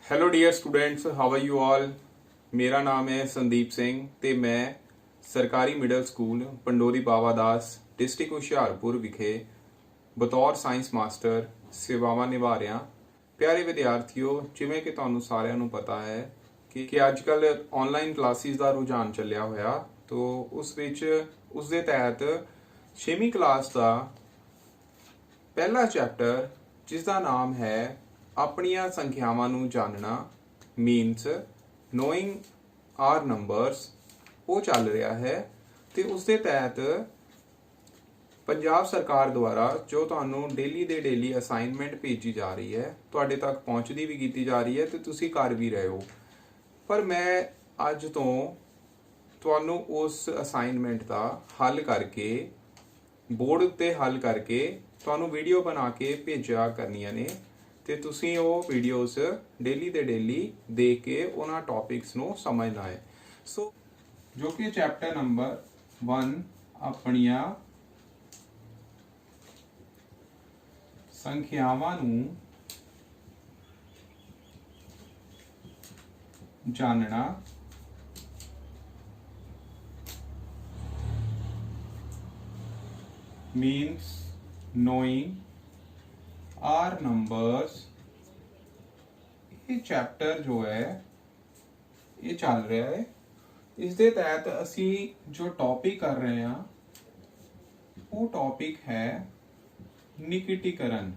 Hello dear students, how are you all. मेरा नाम है संदीप सिंह ਤੇ ਮੈਂ ਸਰਕਾਰੀ middle school Pandori Bawa Das district Hoshiarpur ਵਿਖੇ ਬਤੌਰ ਸਾਇੰਸ ਮਾਸਟਰ ਸੇਵਾਵਾਂ ਨਿਭਾ ਰਿਹਾ। ਪਿਆਰੇ ਵਿਦਿਆਰਥੀਓ, ਜਿਵੇਂ ਕਿ ਤੁਹਾਨੂੰ ਸਾਰਿਆਂ ਨੂੰ ਪਤਾ ਹੈ ਕਿ ਅੱਜ ਕੱਲ ਆਨਲਾਈਨ ਕਲਾਸਿਸ ਦਾ ਰੁਝਾਨ ਚੱਲਿਆ ਹੋਇਆ, ਤੋਂ ਉਸ ਵਿੱਚ ਉਸ ਦੇ ਤਹਿਤ 6ਵੀਂ ਕਲਾਸ ਦਾ ਪਹਿਲਾ ਚੈਪਟਰ ਜਿਸ ਦਾ ਨਾਮ ਹੈ ਆਪਣੀਆਂ ਸੰਖਿਆਵਾਂ ਨੂੰ ਜਾਣਨਾ ਮੀਨਸ ਨੋਇੰਗ ਆਰ ਨੰਬਰਸ ਉਹ ਚੱਲ ਰਿਹਾ ਹੈ। ਤੇ ਉਸ ਦੇ ਤਹਿਤ ਪੰਜਾਬ ਸਰਕਾਰ ਦੁਆਰਾ ਜੋ ਤੁਹਾਨੂੰ ਡੇਲੀ ਦੇ ਡੇਲੀ ਅਸਾਈਨਮੈਂਟ ਭੇਜੀ ਜਾ ਰਹੀ ਹੈ, ਤੁਹਾਡੇ ਤੱਕ ਪਹੁੰਚਦੀ ਵੀ ਕੀਤੀ ਜਾ ਰਹੀ ਹੈ ਤੇ ਤੁਸੀਂ ਕਰ ਵੀ ਰਹੇ ਹੋ। ਪਰ ਮੈਂ ਅੱਜ ਤੋਂ ਤੁਹਾਨੂੰ ਉਸ ਅਸਾਈਨਮੈਂਟ ਦਾ ਹੱਲ ਕਰਕੇ ਬੋਰਡ ਉੱਤੇ ਹੱਲ ਕਰਕੇ ਤੁਹਾਨੂੰ ਵੀਡੀਓ ਬਣਾ ਕੇ ਭੇਜਿਆ ਕਰਨੀਆਂ ਨੇ ਤੇ ਤੁਸੀਂ ਉਹ ਵੀਡੀਓਜ਼ ਡੇਲੀ ਦੇ ਡੇਲੀ ਦੇਖ ਕੇ ਉਹਨਾਂ ਟੌਪਿਕਸ ਨੂੰ ਸਮਝਣਾ ਹੈ। ਸੋ ਜੋ ਕਿ ਚੈਪਟਰ ਨੰਬਰ 1 ਆਪਣੀਆਂ ਸੰਖਿਆਵਾਂ ਨੂੰ ਜਾਣਨਾ means knowing आर नंबर्स। ये चैप्टर जो है ये चल रहा है। इस दे तहत असी जो टॉपिक कर रहे हैं वो टॉपिक है निकटीकरण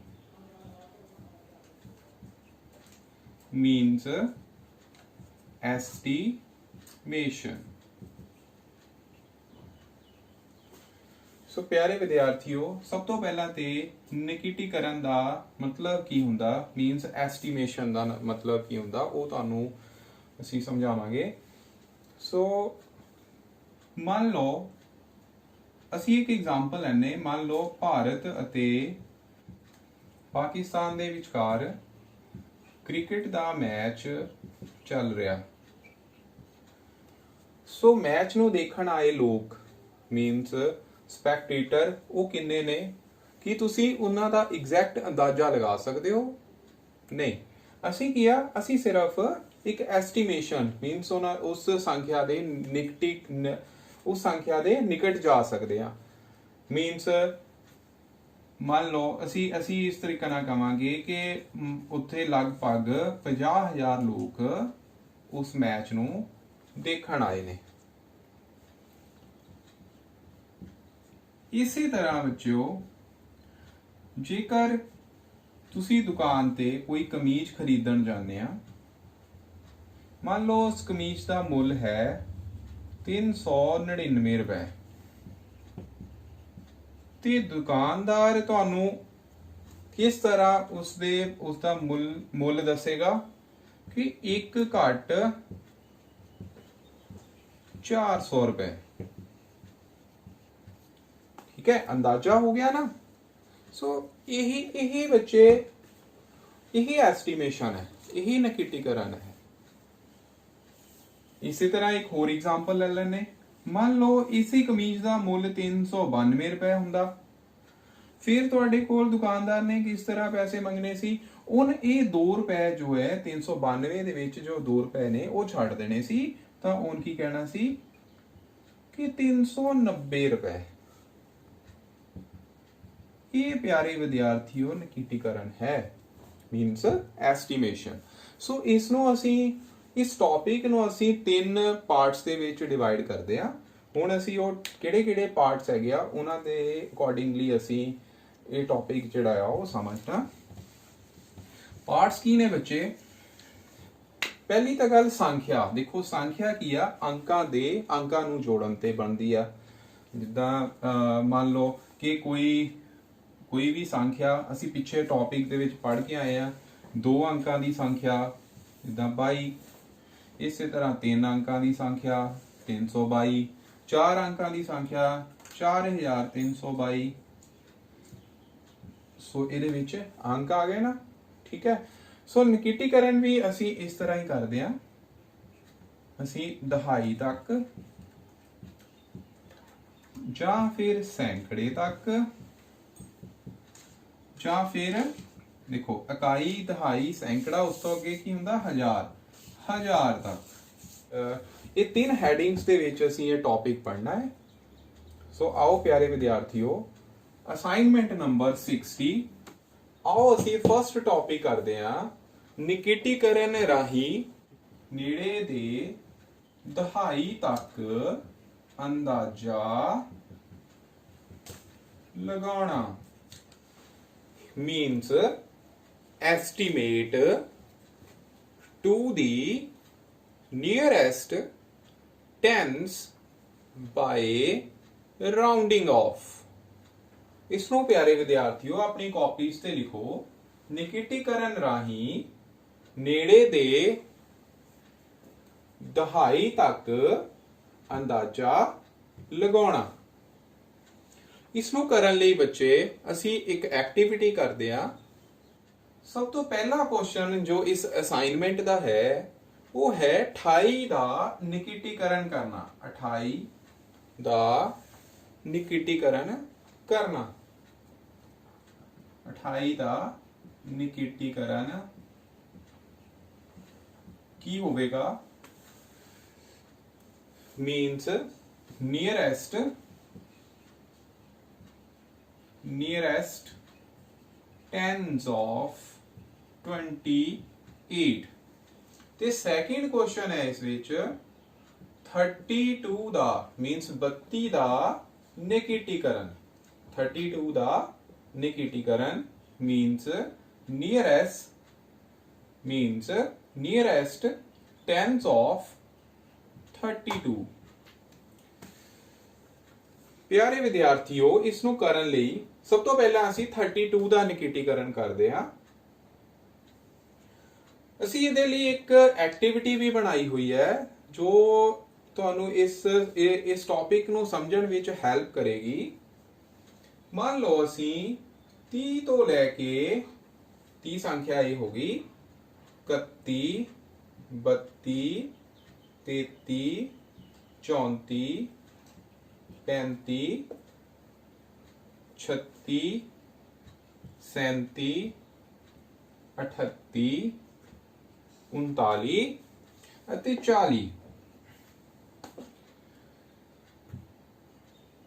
मीन्स एस्टीमेशन। सो प्यारे विद्यार्थियों, सब तो पहला ते निकटीकरण दा मतलब की हुंदा मीनस एस्टीमेशन दा मतलब की हुंदा वो तुहानू असीं समझावांगे। सो मान लो असीं एक एग्जांपल लैने, मान लो भारत अते पाकिस्तान दे विचकार क्रिकेट दा मैच चल रहा। सो मैच नू देखण आए लोग मीनस ਸਪੈਕਟੇਟਰ ਉਹ ਕਿੰਨੇ ਨੇ? ਕੀ ਤੁਸੀਂ ਉਹਨਾਂ ਦਾ ਐਗਜ਼ੈਕਟ ਅੰਦਾਜ਼ਾ ਲਗਾ ਸਕਦੇ ਹੋ? ਨਹੀਂ। ਅਸੀਂ ਕੀ ਆ, ਅਸੀਂ ਸਿਰਫ ਇੱਕ ਐਸਟੀਮੇਸ਼ਨ ਮੀਨਸ ਉਹਨਾਂ ਉਸ ਸੰਖਿਆ ਦੇ ਉਸ ਸੰਖਿਆ ਦੇ ਨਿਕਟ ਜਾ ਸਕਦੇ ਆ। ਮੀਨਸ ਮੰਨ ਲਓ ਅਸੀਂ ਇਸ ਤਰੀਕੇ ਨਾਲ ਕਵਾਂਗੇ ਕਿ ਉੱਥੇ ਲਗਭਗ 50,000 ਲੋਕ ਉਸ ਮੈਚ ਨੂੰ ਦੇਖਣ ਆਏ ਨੇ। इसी तरह बच्चों, जेकर तुसी दुकान ते कोई कमीज खरीदण जाने आ, मान लो उस कमीज का मुल है 399 रुपए ते दुकानदार तुहानू किस तरह उसका मुल दसेगा कि एक घट 400 रुपए। ठीक है, अंदाजा हो गया ना। सो यही बच्चे यही एस्टिमेशन है, यही निकटीकरण है। इसी तरह एक होर एग्जांपल ले लेने, मान लो इसी कमीज का मुल 392 रुपए हुंदा, फिर तुहाडे कोल दुकानदार ने किस तरह पैसे मंगने सी, उन ये 2 रुपए जो है 392 दे विच जो 2 रुपए ने वो छड़ देने सी, तां उन की कहना सी कि 390 रुपए। ये प्यारे विद्यार्थियों निकटीकरण है मीनस एस्टिमेशन। सो इसनों असी इस टॉपिक नो असी 3 पार्ट्स दे विच डिवाइड करदे आ। हुण असी वो किहड़े-किहड़े पार्ट्स हैगे आ उन्हां दे अकॉर्डिंगली असी ये टॉपिक जिहड़ा आ वो समझना। पार्ट्स की ने बच्चे? पहली तो गल संख्या। देखो संख्या की आ, अंकां नूं जोड़न ते बनदी आ। जिद्दां मान लो कि कोई भी संख्या असी पिछे टॉपिक दे विच पढ़ के आए हैं, 2 अंकां दी संख्या जिद्दां 22, इस तरह 3 अंकां दी संख्या 322, 4 अंकां दी संख्या 4322। सो इहदे विच अंक आ गए ना। ठीक है। सो निकटीकरण भी असी इस तरह ही करदे हां, असी दहाई तक जां फिर सैकड़े तक जां फिर देखो इकाई दहाई सैकड़ा उस तो अगे की हुंदा हजार हजार तक। ये 3 हैडिंग्स दे विच असीं ये टॉपिक पढ़ना है। सो आओ प्यारे विद्यार्थियों असाइनमेंट नंबर 60 आओ असीं फर्स्ट टॉपिक करते हैं निकिटीकरण राही नेड़े दे दहाई तक अंदाजा लगाना means estimate to the nearest tens by rounding off। इसनों प्यारे विद्यार्थियों अपनी कॉपीज ते लिखो निकिटीकरण राही नेड़े दे दहाई तक अंदाजा लगाना। इसनों करन लई बच्चे असी एक एक्टिविटी करते हैं। सब तो पहला क्वेश्चन जो इस असाइनमेंट का है वो है 28 का निकिटीकरण करना। 28 का निकिटीकरण करना। 28 का निकिटीकरण की होवेगा मीन्स nearest tens of 28 ਤੇ ਸੈਕਿੰਡ ਕੁਐਸਚਨ ਹੈ ਇਸ ਵਿੱਚ 32 ਦਾ means 32 the ਨਿਕਿਟੀਕਰਨ। 32 the ਨਿਕਿਟੀਕਰਨ means nearest tens of 32। प्यारे विद्यार्थियों इसनों करन लई सब तो पहला असी 32 का निकिटीकरण करते हैं। असी इहदे लई एक एक्टिविटी भी बनाई हुई है जो तुहानू इस टॉपिक नू समझण विच हेल्प करेगी। मान लो असी 30 तो लैके 30 संख्या ये होगी 31 32 33 34 35 36 37 38 39 ਅਤੇ 40।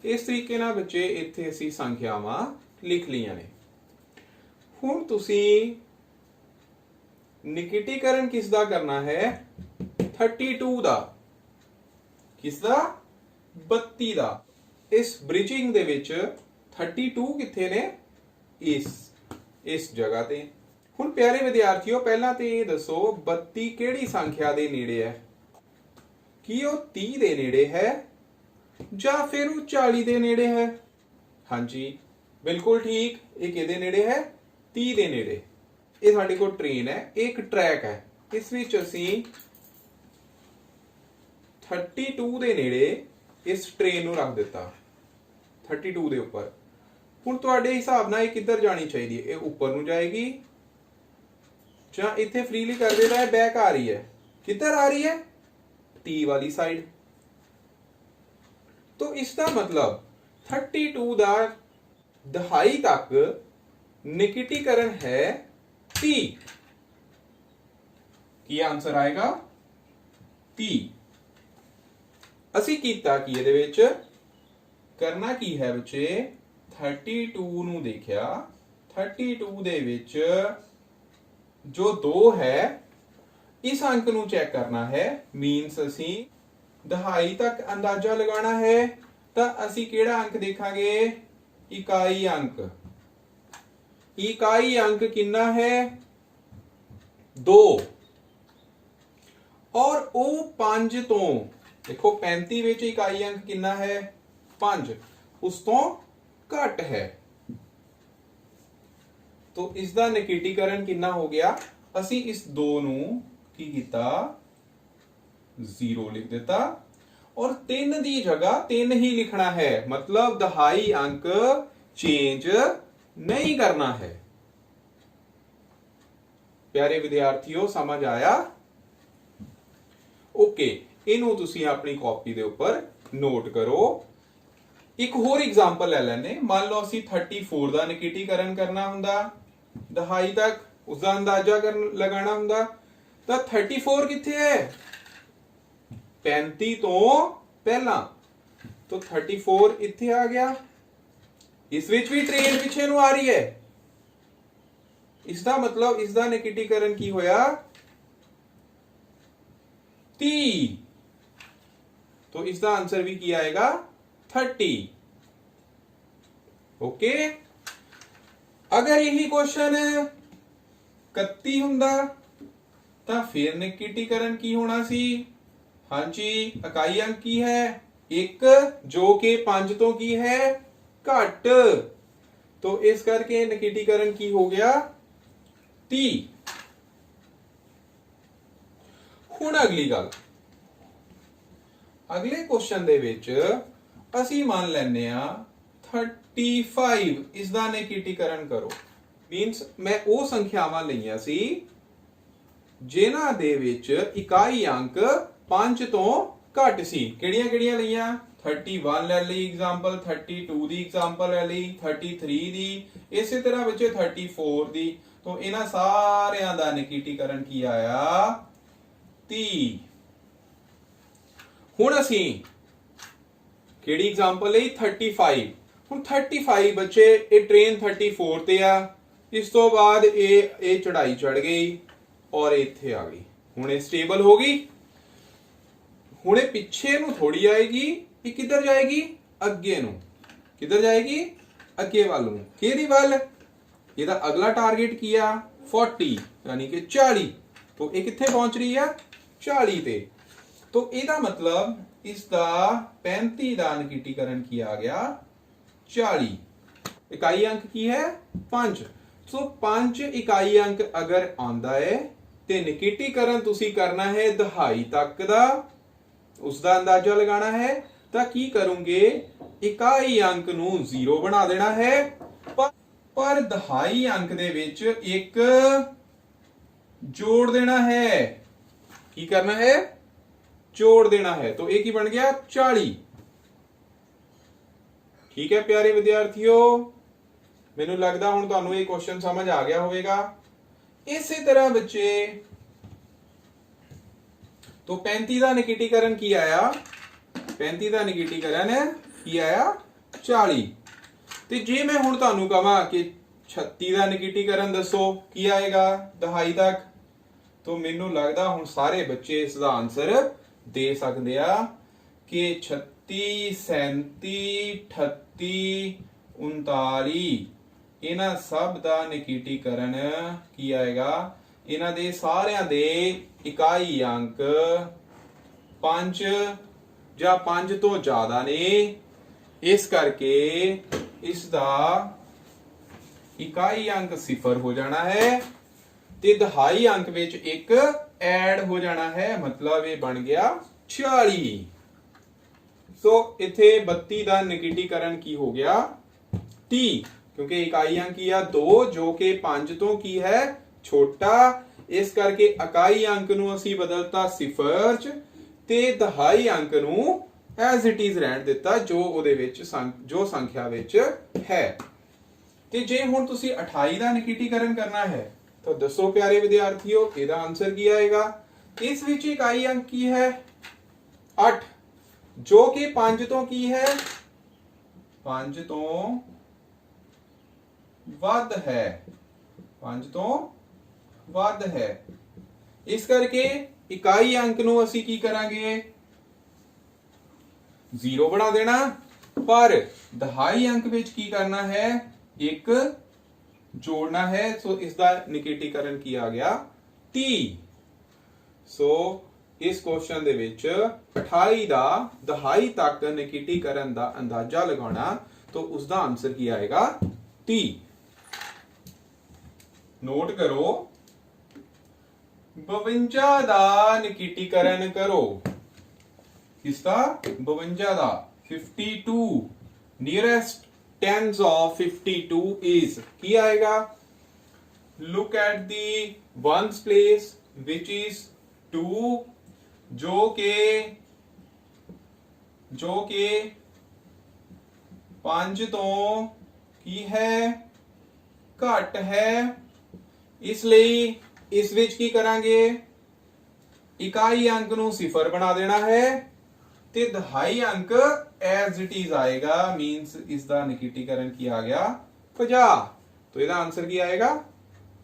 ਇਸ ਤਰੀਕੇ ਨਾਲ ਬੱਚੇ ਇੱਥੇ ਅਸੀਂ ਸੰਖਿਆਵਾਂ ਲਿਖ ਲਈਆਂ ਨੇ। ਹੁਣ ਤੁਸੀਂ ਨਿਕਿਟੀਕਰਨ ਕਿਸ ਦਾ ਕਰਨਾ ਹੈ 32 ਦਾ। ਕਿਸ ਦਾ 32 ਦਾ। ਇਸ ਬ੍ਰਿਜਿੰਗ ਦੇ ਵਿੱਚ 32 ਕਿੱਥੇ ਨੇ ਇਸ ਜਗ੍ਹਾ ਤੇ। ਹੁਣ ਪਿਆਰੇ ਵਿਦਿਆਰਥੀਓ ਪਹਿਲਾਂ ਤੇ ਇਹ ਦੱਸੋ 32 ਕਿਹੜੀ ਸੰਖਿਆ ਦੇ ਨੇੜੇ ਹੈ? ਕੀ ਉਹ 30 ਦੇ ਨੇੜੇ ਹੈ ਜਾਂ ਫਿਰ ਉਹ 40 ਦੇ ਨੇੜੇ ਹੈ? ਹਾਂਜੀ ਬਿਲਕੁਲ ਠੀਕ। ਇਹ ਕਿਹਦੇ ਨੇੜੇ ਹੈ 30 ਦੇ ਨੇੜੇ। ਇਹ ਸਾਡੇ ਕੋਲ ਟ੍ਰੇਨ ਹੈ ਇੱਕ ਟਰੈਕ ਹੈ। ਇਸ ਵਿੱਚ ਅਸੀਂ 32 ਦੇ ਨੇੜੇ ਇਸ ਟ੍ਰੇਨ ਨੂੰ ਰੱਖ ਦਿੱਤਾ 32 ਦੇ ਉੱਪਰ। ਹੁਣ ਤੁਹਾਡੇ ਹਿਸਾਬ ਨਾਲ ਇਹ ਕਿੱਧਰ ਜਾਣੀ ਚਾਹੀਦੀ ਹੈ? ਇਹ ਉੱਪਰ ਨੂੰ ਜਾਏਗੀ ਜਾਂ ਇੱਥੇ ਫ੍ਰੀਲੀ ਕਰ ਦੇਦਾ ਹੈ ਬੈਕ ਆ ਰਹੀ ਹੈ? ਕਿੱਧਰ ਆ ਰਹੀ ਹੈ 30 ਵਾਲੀ ਸਾਈਡ। तो इसका मतलब 32 ਦਾ दहाई तक निकिटीकरण है 30। ਕੀ ਆਨਸਰ ਆਏਗਾ 30। ਅਸੀਂ ਕੀਤਾ ਕੀ ਇਹਦੇ ਵਿੱਚ ਕਰਨਾ ਕੀ ਹੈ ਬੱਚੇ 32 ਨੂੰ ਦੇਖਿਆ 32 ਦੇ ਵਿੱਚ ਜੋ 2 ਹੈ इस अंक ਨੂੰ ਚੈੱਕ ਕਰਨਾ ਹੈ। मीन्स ਅਸੀਂ दहाई तक अंदाजा लगाना है तो असी केड़ा अंक देखांगे इकाई अंक। इकाई अंक कितना है 2 और ओ 5 तो देखो 35 विच इकाई अंक कितना है 5 उस तो घट है तो इसका निकिटीकरण कितना हो गया। असी इस 2 नू की कीता 0 लिख देता और 3 दी जगह 3 ही लिखना है मतलब दहाई अंक चेंज नहीं करना है। प्यारे विद्यार्थियों समझ आया? ओके इनू तुसी अपनी कॉपी दे ऊपर नोट करो। एक होर एग्जांपल ले लेने मान लो असी 34 का निकिटीकरण करना हुंदा दहाई तक उसका अंदाजा लगाना हुंदा तां 34 किथे है 35 तो पहला तो 34 इत्थे आ गया इस विच भी ट्रेन पिछे नूं आ रही है इसका मतलब इसका निकिटीकरण की होया 30 तो इसका आंसर भी क्या आएगा 30 ओके अगर यही क्वेश्चन 31 हुंदा तां फिर निकिटीकरण की होना सी हाँ जी इकाई अंक की है एक जो कि 5 तो की है घट तो इस करके निकिटीकरण की हो गया 30 हुण अगली गल अगले क्वेश्चन दे विच असी मान लैने आ 35 इसका निकिटीकरण करो मीनस मैं वो संख्यावां लईआं सी जिन्हां दे विच इकाई अंक 5 तो घट सी किहड़ियां किहड़ियां लईआं 31 ले ली एग्जांपल 32 दी एग्जांपल ले ली 33 दी इसे तरह बच्चे 34 दी तो इन्हां सारियां दा निकिटीकरण की आया 30 हुण असीं किहड़ी एग्जांपल लई 35 हुण 35 बच्चे ये ट्रेन 34 ते आ इस तो बाद ये चढ़ाई चढ़ गई और इत्थे आ गई हुण ये स्टेबल हो गई हुण ये पिछे नूं थोड़ी आएगी ये किधर जाएगी अगे नूं किधर जाएगी अगे वाल नूं किहड़ी वाल ਇਹਦਾ अगला टारगेट किया 40 यानी कि 40 तो ये किथे पहुंच रही है 40 पे तो ਇਹਦਾ मतलब इसका 35 ਦਾ निकिटीकरण किया गया 40 इकाई अंक की है 5 तो 5 इकाई अंक अगर आंदा है ते निकिटीकरण तुसी करना है दहाई तक दा उसका अंदाजा लगाना है तो की करूंगे इकाई अंक नूं 0 बना देना है पर दहाई अंक दे विच एक जोड़ देना है की करना है जोड़ देना है तो एक ही बन गया 40 ठीक है प्यारे विद्यार्थियों मैनू लगदा हुण तुहानू ये क्वेश्चन समझ आ गया होवेगा इसी तरह बच्चे तो 35 का निकिटीकरण की आया 35 का निकिटीकरण की आया 40 ते जे मैं हुण तुहानू कहां कि 36 का निकिटीकरण दसो की आएगा दहाई तक तो मैनू लगदा हुण सारे बच्चे इसका आंसर दे सकते आ कि 36 37 38 39 इन्हां सब दा निकिटीकरण की आएगा इन्हां दे सारियां दे इकाई अंक 5 ਜਾਂ 5 ਤੋਂ ਜ਼ਿਆਦਾ ਨੇ ਇਸ ਕਰਕੇ ਇਸ ਦਾ ਇਕਾਈ अंक 0 हो जाना है ਤੇ ਦਹਾਈ अंक ਵਿੱਚ ਇੱਕ ਐਡ ਹੋ ਜਾਣਾ ਹੈ मतलब ਇਹ ਬਣ ਗਿਆ 40 ਸੋ ਇੱਥੇ 32 ਦਾ ਨਿਕਿਟੀਕਰਨ ਕੀ ਹੋ ਗਿਆ 30 क्योंकि इकाई अंक की 2 जो कि 5 तो की है छोटा इस करके इकाई अंक नूं असीं बदलता 0 च ते दहाई अंक नूं एज इट इज रहन दिता जो ਉਹਦੇ ਵਿੱਚ जो संख्या ਵਿੱਚ है ਤੇ ਜੇ ਹੁਣ ਤੁਸੀਂ 28 ਦਾ ਨਿਕਿਟੀਕਰਨ ਕਰਨਾ ਹੈ तो दसो प्यारे विद्यार्थियों ਇਹਦਾ आंसर ਕੀ ਆਏਗਾ ਇਸ ਵਿੱਚ इकाई अंक की है 8 जो कि 5 तो की है 5 तो ਵੱਧ है 5 तो ਵੱਧ है इस करके इकाई अंक ਨੂੰ ਅਸੀਂ ਕੀ ਕਰਾਂਗੇ 0 बना देना पर दहाई अंक ਵਿੱਚ ਕੀ करना है एक जोड़ना है सो इसका निकिटीकरण किया गया 30 सो इस क्वेश्चन ਦੇ ਵਿੱਚ 28 ਦਾ ਦਹਾਈ ਤੱਕ ਨਿਕਿਟੀਕਰਨ ਦਾ ਅੰਦਾਜ਼ਾ ਲਗਾਉਣਾ तो उसका आंसर ਕੀ आएगा 30 नोट करो 52 ਦਾ ਨਿਕਿਟੀਕਰਨ करो किसका 52 ਦਾ 52 नियरेस्ट tens of 52 is ਕੀ ਆਏਗਾ look at the ones place which is 2 जो के 5 ਤੋਂ ਕੀ ਹੈ ਘੱਟ ਹੈ इसलिए इस विच की करांगे, इकाई अंक नू सिफर बना देना है ते दहाई अंक एज इट इज आएगा। मींस इसका निकीटीकरण की आ गया 50। तो इसका आंसर की आएगा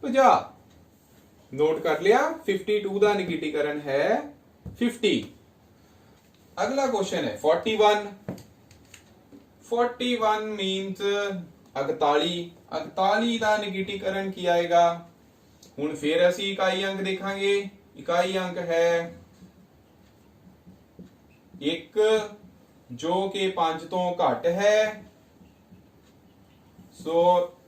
50। नोट कर लिया। 52 का निकीटीकरण है 50। अगला क्वेश्चन है 41। 41 मींस 41। 41 का निकीटीकरण की आएगा। हुण फिर असी इकाई अंक देखांगे। इकाई अंक है 1 जो कि 5 तो घट है। सो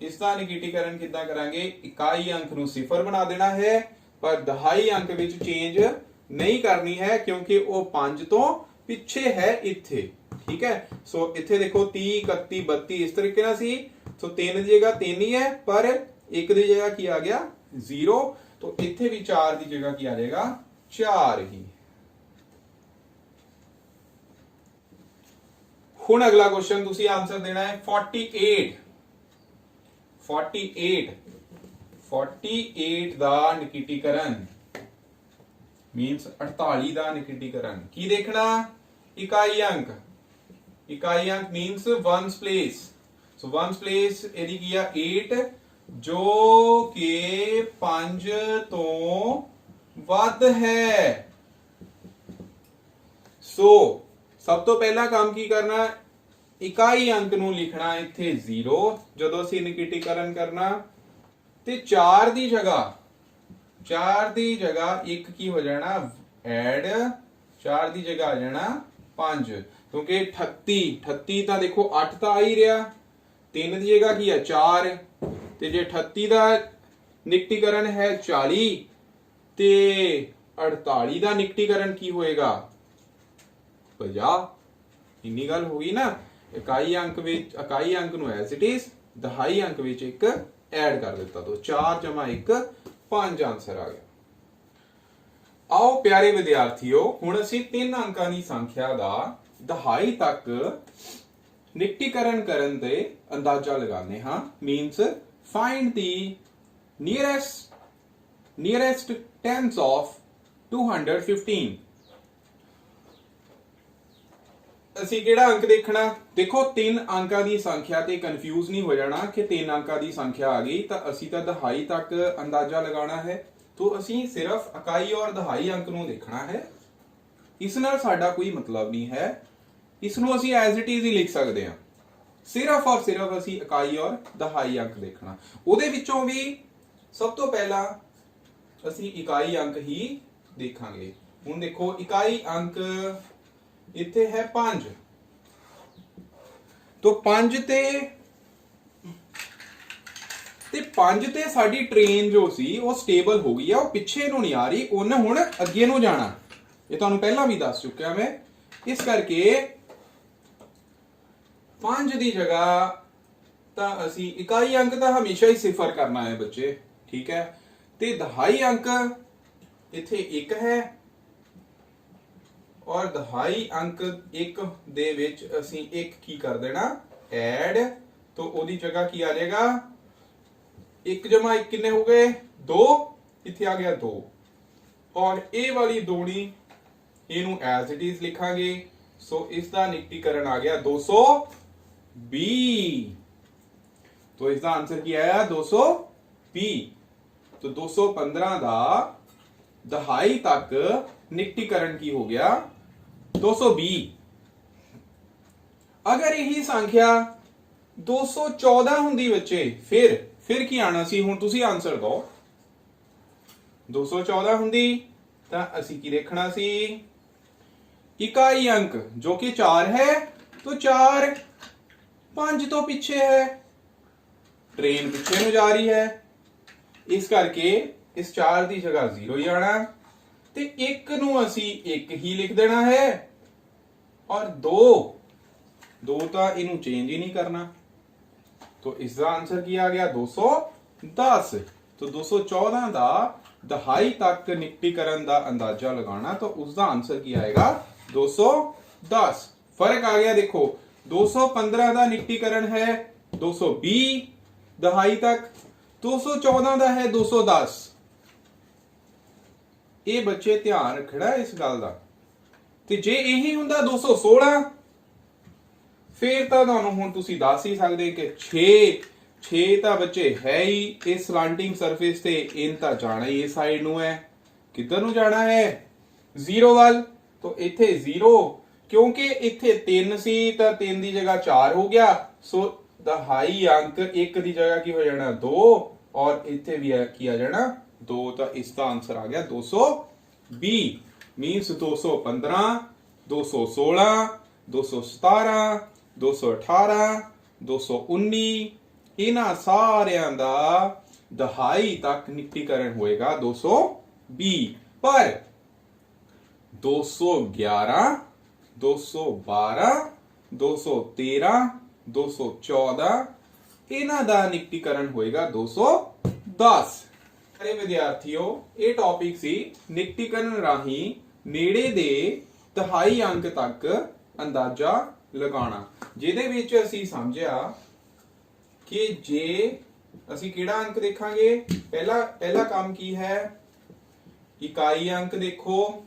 इसका निकीटीकरण कितना करांगे, इकाई अंक नू सिफर बना देना है पर दहाई अंक विच चेंज नहीं करनी है क्योंकि वो 5 तो पिछे है इत्थे। ठीक है। सो इत्थे देखो 30 31 32 इस तरीके ना सी। सो 3 की जगह 3 ही है पर 1 की जगह की आ गया 0। तो इत्थे भी 4 की जगह की आ जाएगा 4 ही। हुण अगला क्वेश्चन तुसी आंसर देना है 48। 48 दा निकीटीकरण मींस 48 दा निकीटीकरण की देखना, इकाई अंक। इकाई अंक means ones place. So ones place एदी की आ 8 जो कि 5 तो वध है। सो सब तो पहला काम की करना, इकाई अंक नू लिखना इत्थे 0 जदों असीं निकीटीकरण करना ते 4 दी जगह 1 की हो जाना ऐड, 4 दी जगह आ जाना 5 क्योंकि 38 तो देखो 8 तो आ ही रहा। 3 की जगह की है 4 ते जे 38 का निकीटीकरण है 40 ते 48 का निकीटीकरण की होएगा 50। इन्नी गल होगी ना। इकाई अंक विच इकाई अंक नू एज इट इज, दहाई अंक विच एक ऐड कर दिता तो 4 जमा 1 5 आंसर आ गया। आओ प्यारे विद्यार्थियों हुण असीं 3 अंकां दी संख्या दा दहाई तक निकीटीकरण करन ते अंदाजा लगाने हां। Means find the nearest tense of 215। ਅਸੀਂ ਕਿਹੜਾ ਅੰਕ ਦੇਖਣਾ, ਦੇਖੋ 3 ਅੰਕਾਂ ਦੀ ਸੰਖਿਆ ਤੇ ਕੰਫਿਊਜ਼ ਨਹੀਂ ਹੋ ਜਾਣਾ ਕਿ 3 ਅੰਕਾਂ ਦੀ ਸੰਖਿਆ ਆ ਗਈ ਤਾਂ ਅਸੀਂ ਤਾਂ ਦਹਾਈ ਤੱਕ ਅੰਦਾਜ਼ਾ ਲਗਾਉਣਾ ਹੈ। तो ਅਸੀਂ सिर्फ इकाई और दहाई अंक ਨੂੰ ਦੇਖਣਾ ਹੈ। ਇਸ ਨਾਲ ਸਾਡਾ ਕੋਈ ਮਤਲਬ ਨਹੀਂ ਹੈ। ਇਸ ਨੂੰ ਅਸੀਂ ਐਜ਼ ਇਟ ਇਜ਼ ਹੀ ਲਿਖ ਸਕਦੇ ਹਾਂ। ਸਿਰਫ ਔਰ ਸਿਰਫ ਅਸੀਂ ਇਕਾਈ ਔਰ ਦਹਾਈ ਅੰਕ ਦੇਖਣਾ। ਉਹਦੇ ਵਿੱਚੋਂ ਵੀ ਸਭ ਤੋਂ ਪਹਿਲਾਂ ਅਸੀਂ ਇਕਾਈ ਅੰਕ ਹੀ ਦੇਖਾਂਗੇ। ਹੁਣ ਦੇਖੋ ਇਕਾਈ ਅੰਕ ਇੱਥੇ ਹੈ 5 तो 5 ਤੇ 5 ਤੇ ਸਾਡੀ ਟ੍ਰੇਨ ਜੋ ਸੀ ਉਹ ਸਟੇਬਲ ਹੋ ਗਈ ਆ, ਉਹ ਪਿੱਛੇ ਨੂੰ ਨਹੀਂ ਆ ਰਹੀ, ਉਹਨੇ ਹੁਣ ਅੱਗੇ ਨੂੰ ਜਾਣਾ। ਇਹ ਤੁਹਾਨੂੰ ਪਹਿਲਾਂ ਵੀ ਦੱਸ ਚੁੱਕਿਆ ਮੈਂ। ਇਸ ਕਰਕੇ 5 ਦੀ ਜਗ੍ਹਾ ਤਾਂ ਅਸੀਂ ਇਕਾਈ ਅੰਕ ਤਾਂ ਹਮੇਸ਼ਾ ਹੀ ਸਿਫਰ ਕਰਨਾ ਹੈ ਬੱਚੇ, ਠੀਕ ਹੈ। ਤੇ ਦਹਾਈ ਅੰਕ ਇੱਥੇ 1 ਹੈ और दहाई अंक 1 ਦੇ ਵਿੱਚ ਅਸੀਂ 1 ਕੀ ਕਰ ਦੇਣਾ ਐਡ, तो ਉਹਦੀ ਜਗ੍ਹਾ ਕੀ ਆ ਜਾਏਗਾ 1 ਜਮਾ 1 ਕਿੰਨੇ ਹੋ ਗਏ 2, ਇੱਥੇ ਆ ਗਿਆ 2 और ਇਹ ਵਾਲੀ ਦੋਣੀ ਇਹਨੂੰ ਐਜ਼ ਇਟ ਇਜ਼ ਲਿਖਾਂਗੇ। ਸੋ ਇਸ ਦਾ ਨਿਕਟੀਕਰਨ ਆ ਗਿਆ 220। तो इसका आंसर क्या आया 220। तो 215 ਦਾ दहाई तक निकटीकरण की हो गया 220। अगर यही संख्या 214 हुंदी बच्चे फिर की आना सी। हुण तुसी आंसर दो। 214 हुंदी तां असी की देखना सी इकाई अंक जो कि 4 है, तो 4 5 तो पीछे है, ट्रेन पीछे ਨੂੰ जा रही है, इस करके इस 4 की जगह 0 ही आना ते 1 ਨੂੰ ਅਸੀਂ 1 ही लिख देना है और 2 ਤਾਂ ਇਹਨੂੰ चेंज ही नहीं करना। तो इसका आंसर की आ गया 210। तो 214 ਦਾ दहाई तक निकटीकरण ਦਾ अंदाजा लगाना, तो उसका आंसर की आएगा 210। फर्क आ गया देखो 215 ਦਾ निकटीकरण है 220 दहाई तक, 214 ਦਾ ਹੈ 210। ਇਹ ਬੱਚੇ ਧਿਆਨ ਰੱਖਣਾ ਇਸ ਗੱਲ ਦਾ। ਤੇ ਜੇ ਇਹੀ ਹੁੰਦਾ 216 ਫੇਰ ਤਾਂ ਤੁਹਾਨੂੰ ਹੁਣ ਤੁਸੀਂ ਦੱਸ ਹੀ ਸਕਦੇ ਕਿ 6 ਤਾਂ ਬੱਚੇ ਹੈ ਹੀ ਇਸ ਸਲਾਂਟਿੰਗ ਸਰਫੇਸ ਤੇ, ਇਨ ਤਾਂ ਜਾਣਾ ਹੀ ਇਸ ਸਾਈਡ ਨੂੰ ਹੈ। ਕਿੱਧਰ ਨੂੰ ਜਾਣਾ ਹੈ? 0 ਵੱਲ। तो इथे 0 क्योंकि इथे 3 सी तो 3 की जगह 4 हो गया। सो दहाई अंक 1 की जगह की हो जाना 2 और इथे भी की आ जाना 2। तो इसका आंसर आ गया 220 मीन्स 215 216 217 218 219 इन्हां सारियां दा दहाई तक निकटीकरण होएगा 220। पर 211 212 213 214 ਇਹਨਾਂ ਦਾ ਨਿਕਟੀਕਰਨ ਹੋਏਗਾ 210। ਅਰੇ ਵਿਦਿਆਰਥੀਓ, ਇਹ ਟੌਪਿਕ ਸੀ ਨਿਕਟੀਕਰਨ ਰਾਹੀਂ ਨੇੜੇ ਦੇ ਦਹਾਈ ਅੰਕ ਤੱਕ ਅੰਦਾਜ਼ਾ ਲਗਾਉਣਾ, ਜਿਹਦੇ ਵਿੱਚ ਅਸੀਂ ਸਮਝਿਆ ਕਿ ਜੇ ਅਸੀਂ ਕਿਹੜਾ ਅੰਕ ਦੇਖਾਂਗੇ। ਪਹਿਲਾ ਕੰਮ ਕੀ ਹੈ? ਇਕਾਈ ਅੰਕ ਦੇਖੋ,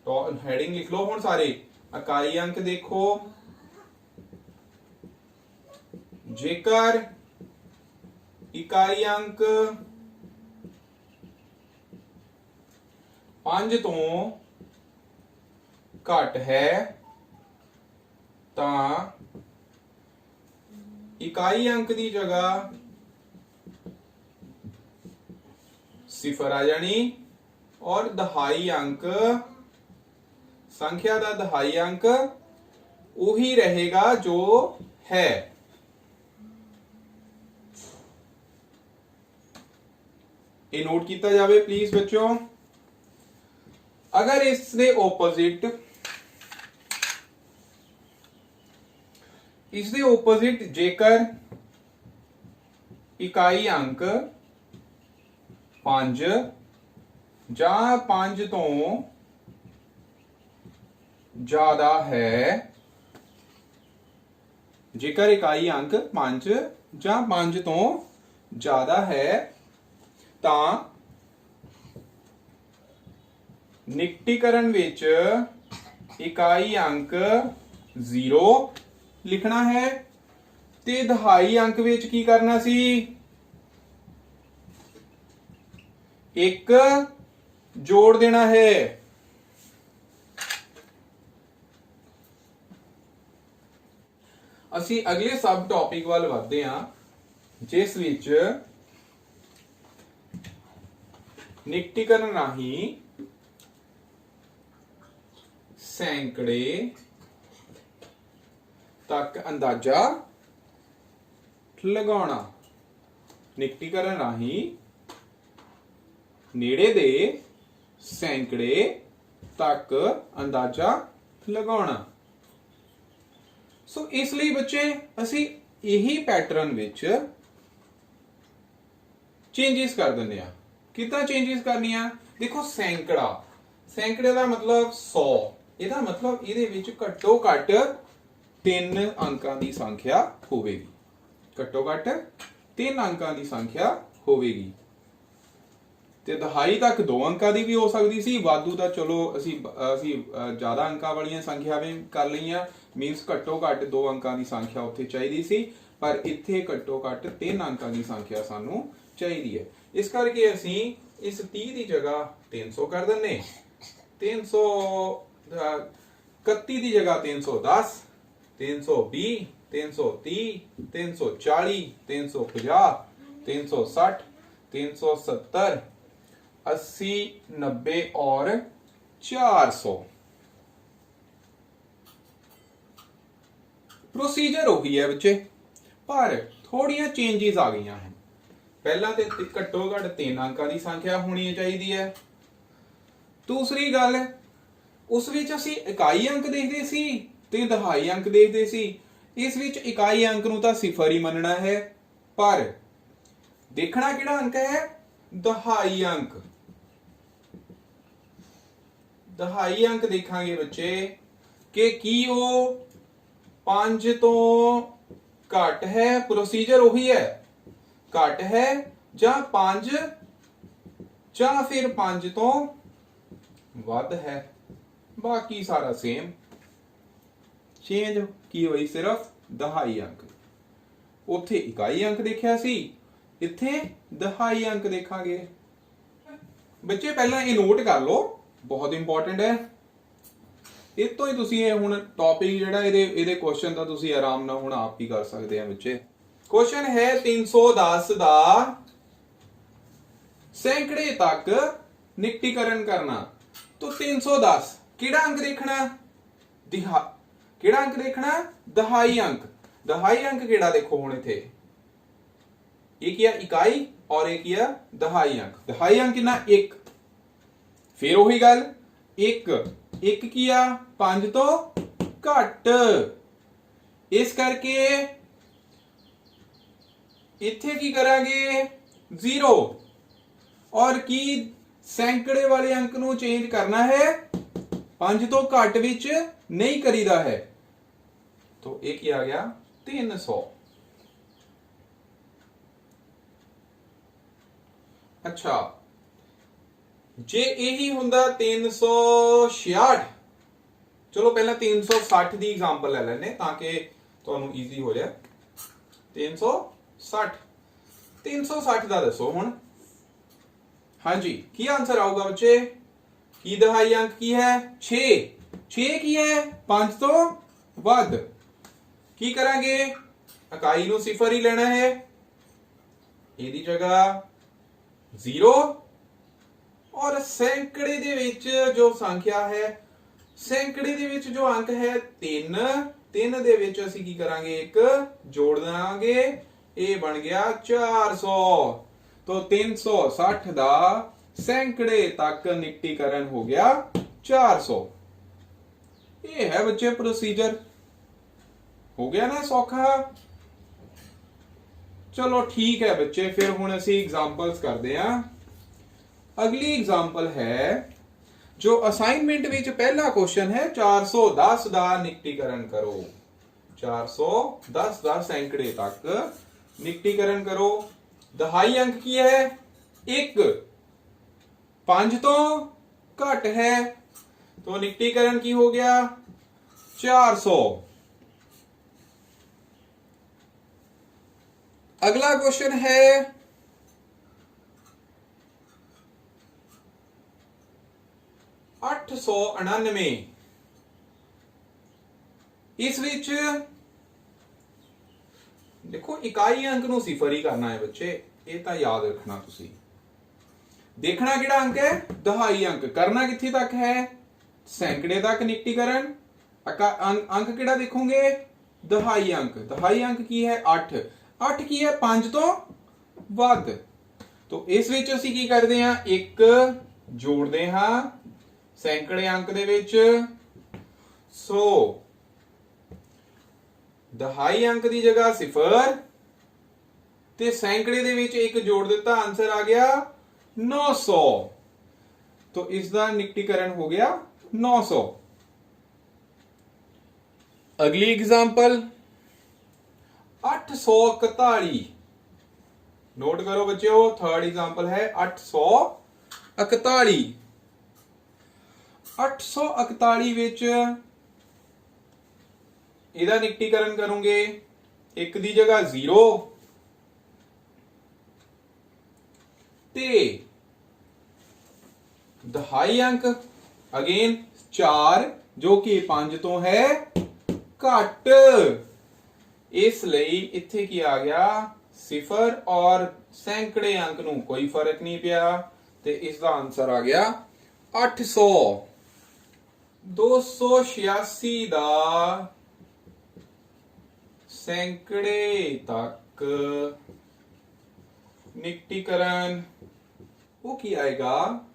तो हेडिंग लिख लो हुण सारे। इकाई अंक देखो, जेकर इकाई अंक 5 तो घट है तां इकाई अंक की जगह 0 आ जानी और दहाई अंक संख्या का दहाई अंक वही रहेगा जो है। ये नोट किया जाए प्लीज बच्चों। अगर इसके ओपोजिट जेकर इकाई अंक 5 ਜਾਂ 5 तो ज्यादा है, जेकर इकाई अंक 5 ਜਾਂ 5 तो ज्यादा है ਤਾਂ ਨਿਕਟੀਕਰਨ ਵਿੱਚ ਇਕਾਈ ਅੰਕ 0 ਲਿਖਣਾ ਹੈ ਤੇ ਦਹਾਈ ਅੰਕ ਵਿੱਚ ਕੀ ਕਰਨਾ ਸੀ? 1 जोड़ देना है। ਅਸੀਂ ਅਗਲੇ ਸਬ ਟੌਪਿਕ ਵੱਲ ਵਧਦੇ ਹਾਂ, ਜਿਸ ਵਿੱਚ ਨਿਕਟੀਕਰਨ ਰਾਹੀਂ ਸੈਂਕੜੇ ਤੱਕ ਅੰਦਾਜ਼ਾ ਲਗਾਉਣਾ। ਨਿਕਟੀਕਰਨ ਰਾਹੀਂ ਨੇੜੇ ਦੇ ਸੈਂਕੜੇ ਤੱਕ ਅੰਦਾਜ਼ਾ ਲਗਾਉਣਾ। ਸੋ ਇਸ ਲਈ ਬੱਚੇ ਅਸੀਂ ਇਹੀ ਪੈਟਰਨ ਵਿੱਚ ਚੇਂजेस ਕਰ ਦਿੰਦੇ ਆ। ਕਿੱਦਾਂ ਚੇਂजेस ਕਰਨੀਆਂ? ਦੇਖੋ ਸੈਂਕੜੇ ਦਾ ਮਤਲਬ 100, ਇਹਦਾ ਮਤਲਬ ਇਹਦੇ ਵਿੱਚ ਘੱਟੋ ਘੱਟ 3 ਅੰਕਾਂ ਦੀ ਸੰਖਿਆ ਹੋਵੇਗੀ। ਘੱਟੋ ਘੱਟ 3 ਅੰਕਾਂ ਦੀ ਸੰਖਿਆ ਹੋਵੇਗੀ। ਤੇ ਦਹਾਈ ਤੱਕ 2 ਅੰਕਾਂ ਦੀ ਵੀ ਹੋ ਸਕਦੀ ਸੀ। ਵਾਧੂ ਤਾਂ ਚਲੋ ਅਸੀਂ ਜ਼ਿਆਦਾ ਅੰਕਾਂ ਵਾਲੀਆਂ ਸੰਖਿਆਵਾਂ ਕਰ ਲਈਆਂ, ਮੀਨਸ ਘੱਟੋ ਘੱਟ 2 ਅੰਕਾਂ ਦੀ ਸੰਖਿਆ ਉੱਥੇ ਚਾਹੀਦੀ ਸੀ, ਪਰ ਇੱਥੇ ਘੱਟੋ ਘੱਟ 3 ਅੰਕਾਂ ਦੀ ਸੰਖਿਆ ਸਾਨੂੰ ਚਾਹੀਦੀ ਹੈ। ਇਸ ਕਰਕੇ ਅਸੀਂ ਇਸ 30 ਦੀ ਜਗ੍ਹਾ 300 ਕਰ ਦਿੰਨੇ। 331 ਦੀ ਜਗ੍ਹਾ 310, 320, 330, 340, 350, 360, 370, 80, 90 और 400। प्रोसीजर वही है बच्चे, पर थोड़ियां चेंजेस आ गई हैं। पहला तो घट्टो घट 3 अंकों की संख्या होनी चाहिए है। दूसरी गल, उस विच असीं इकाई अंक देखते सी ते दहाई अंक देखते सी। इस विच इकाई अंक नूं तां 0 ही मनना है, पर देखना किहड़ा अंक है? दहाई अंक। दहाई अंक देखांगे बच्चे कि की वो 5 तो घट है। प्रोसीजर वही है, घट है ਜਾਂ 5 ਜਾਂ फिर 5 तो ਵੱਧ है। बाकी सारा सेम, चेंज की हुई सिर्फ दहाई अंक। ਉੱਥੇ इकाई अंक देखिया सी, इत्थे दहाई अंक देखांगे। बच्चे पहला ये नोट कर लो, बहुत इंपॉर्टेंट है। ਇਹ ਤੋਂ ਹੀ ਤੁਸੀਂ ਇਹ ਹੁਣ ਟੌਪਿਕ ਜਿਹੜਾ ਇਹਦੇ ਕੁਐਸਚਨ ਦਾ ਤੁਸੀਂ ਆਰਾਮ ਨਾਲ ਹੁਣ ਆਪ ਹੀ ਕਰ ਸਕਦੇ ਆ ਬੱਚੇ। क्वेश्चन है 310 ਦਾ सैकड़े तक निकटीकरण करना। तो 310 ਕਿਹੜਾ अंक देखना, ਕਿਹੜਾ अंक देखना, दहाई अंक। दहाई अंक ਕਿਹੜਾ देखो ਹੁਣ इथे, एक किया इकाई और एक किया दहाई अंक। दहाई अंक कितना, 1। फिर वही गल, एक किया 5 तो घट, इस करके इत्थे की करांगे 0। और की सैकड़े वाले अंक नू चेंज करना है, 5 तो घट विच नहीं करीदा है। तो एक ही आ गया 300। अच्छा, जे यही हुंदा 366, चलो पहला 360 दी एग्जांपल ले लेने ताकि तुहानू इजी हो जाए। 360 दा दसो हुण। हाँ जी, की आंसर आऊगा बच्चे, की दहाई अंक की है 6 की है 5 तो वध। की करांगे, इकाई नू सिफर ही लेना है, ਇਹਦੀ जगह 0। और सैकड़े दे विच जो संख्या है, सैकड़े दे विच जो अंक है 3 दे विच असीं की करांगे, एक जोड़ देंगे, ये बन गया 400। तो 360 दा सैकड़े तक निकटीकरण हो गया 400। ये है बच्चे प्रोसीजर, हो गया ना सौखा। चलो ठीक है बच्चे, फिर हुण असीं एग्जांपल्स करते हैं। अगली एग्जांपल है जो असाइनमेंट विच पहला क्वेश्चन है, 410 दा निकटीकरण करो। 410 दा सैकड़े तक निकटीकरण करो। दहाई अंक की है 1, 5 तो घट है, तो निकटीकरण की हो गया 400। अगला क्वेश्चन है 899। इस विच देखो इकाई अंक नू सिफर ही करना है बच्चे, ये तो याद रखना। तुसी देखना किहड़ा अंक है, दहाई अंक। करना कित्थे तक है, सैकड़े तक निकटीकरण। अंक किहड़ा देखोगे, दहाई अंक। दहाई अंक की है 8 की है 5 तो वध। तो इस विच असीं की करदे हां, एक जोड़दे हां सैकड़े अंक दे विच। सो दहाई अंक की जगह सिफर ते सैकड़े दे विच एक जोड़ दिता, आंसर आ गया 900। तो इसका निकटीकरण हो गया 900। अगली एग्जांपल 841। नोट करो बच्चों, थर्ड एग्जांपल है 841। 841 विच ਇਹਦਾ ਨਿਕਟੀਕਰਨ ਕਰੋਗੇ, एक ਦੀ जगह 0 ਤੇ दहाई अंक अगेन 4 जो कि 5 तो है घट। इसलिए इत्थे की आ गया सिफर और सैकड़े अंक नू कोई फर्क नहीं पिया, ते इसका आंसर आ गया 800। 286 दा सैकड़े तक निकटीकरण वो की आएगा,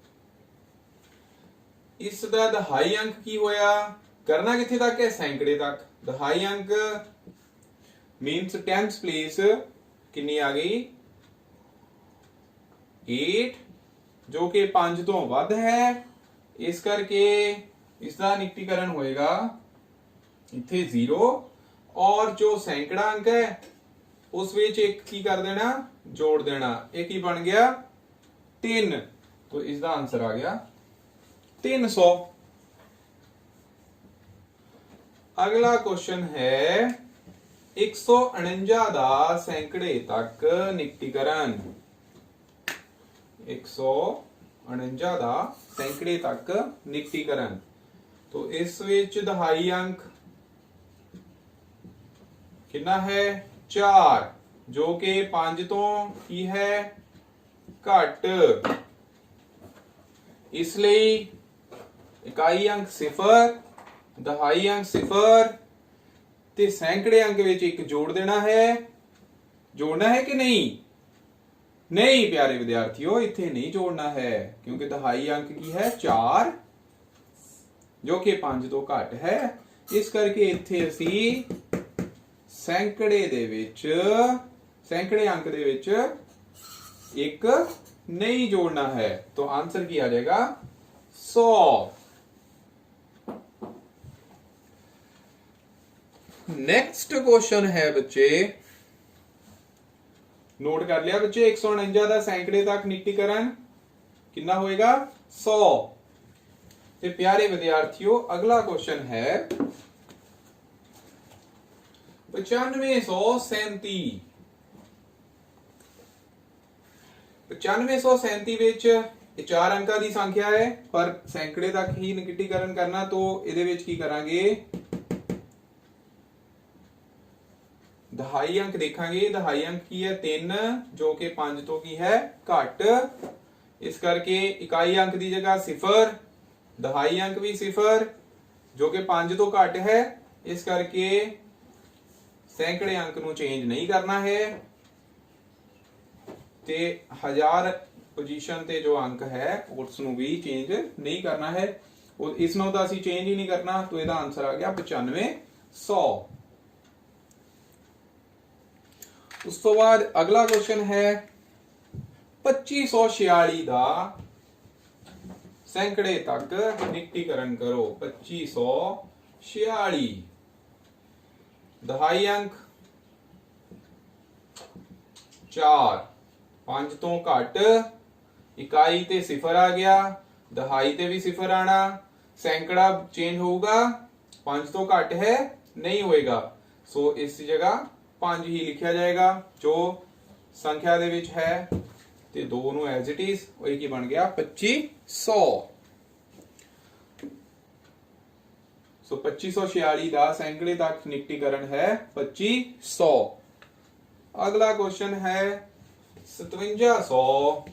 इसका दहाई अंक की होया, करना किथे तक है, सैकड़े तक। दहाई अंक मीन्स टेंस प्लेस कितनी आ गई 8, जो कि 5 तो वध है, इस करके इसका निकटीकरण होएगा इथे 0। और जो सैकड़ा अंक है उस विच एक की कर देना, जोड़ देना। एक ही बन गया 3, तो इसका आंसर आ गया 300। अगला क्वेश्चन है 149 दा सैकड़े तक निकटीकरण। 149 दा सैकड़े तक निकटीकरण। तो इस विच दहाई अंक कितना है 4, जो कि 5 तो की है घट, इसलिए इकाई अंक 0, दहाई अंक 0 ते सैकड़े अंक विच एक जोड़ देना है। जोड़ना है कि नहीं? नहीं प्यारे विद्यार्थियों, इत्थे नहीं जोड़ना है, क्योंकि दहाई अंक की है 4, जो कि 5 तो घट है। इस करके इत्थे असी सैकड़े दे विच, सैकड़े अंक दे विच एक नहीं जोड़ना है। तो आंसर की आ जाएगा 100। नेक्स्ट क्वेश्चन है बच्चे, नोट कर लिया बच्चे, 149 का सैकड़े तक निकटीकरण कितना होएगा 100। ते प्यारे विद्यार्थियों अगला क्वेश्चन है 9537। 9537 विच 4 अंकां दी संख्या है, पर सैकड़े तक ही निकटीकरण करना। तो इहदे विच की करांगे, दहाई अंक देखांगे। दहाई अंक की है 3, जो कि 5 तो की है घट। इस करके इकाई अंक की जगह 0, दहाई अंक भी 0, जो कि 5 तो घट है। इस करके सैकड़े अंक नूं चेंज नहीं करना है, ते 1000 पोजीशन ते जो अंक है उसनूं भी चेंज नहीं करना है। और इसनूं तो असीं चेंज ही नहीं करना। तो इसका आंसर आ गया 9500। उस तो बाद अगला क्वेश्चन है 2546 दा सैकड़े तक निकटीकरण करो। 2546, दहाई अंक 4, 5 तो घट, इकाई ते 0 आ गया, दहाई ते भी 0 आना। सैकड़ा चेंज होगा, 5 तो घट है नहीं होएगा। सो इस जगह 5 ही लिखा जाएगा जो संख्या दे विच है, ते 2 नूं एज इट इज एक ही बन गया 2500। सो 2546 का सैकड़े तक निकटीकरण है 2500। अगला क्वेश्चन है 5750।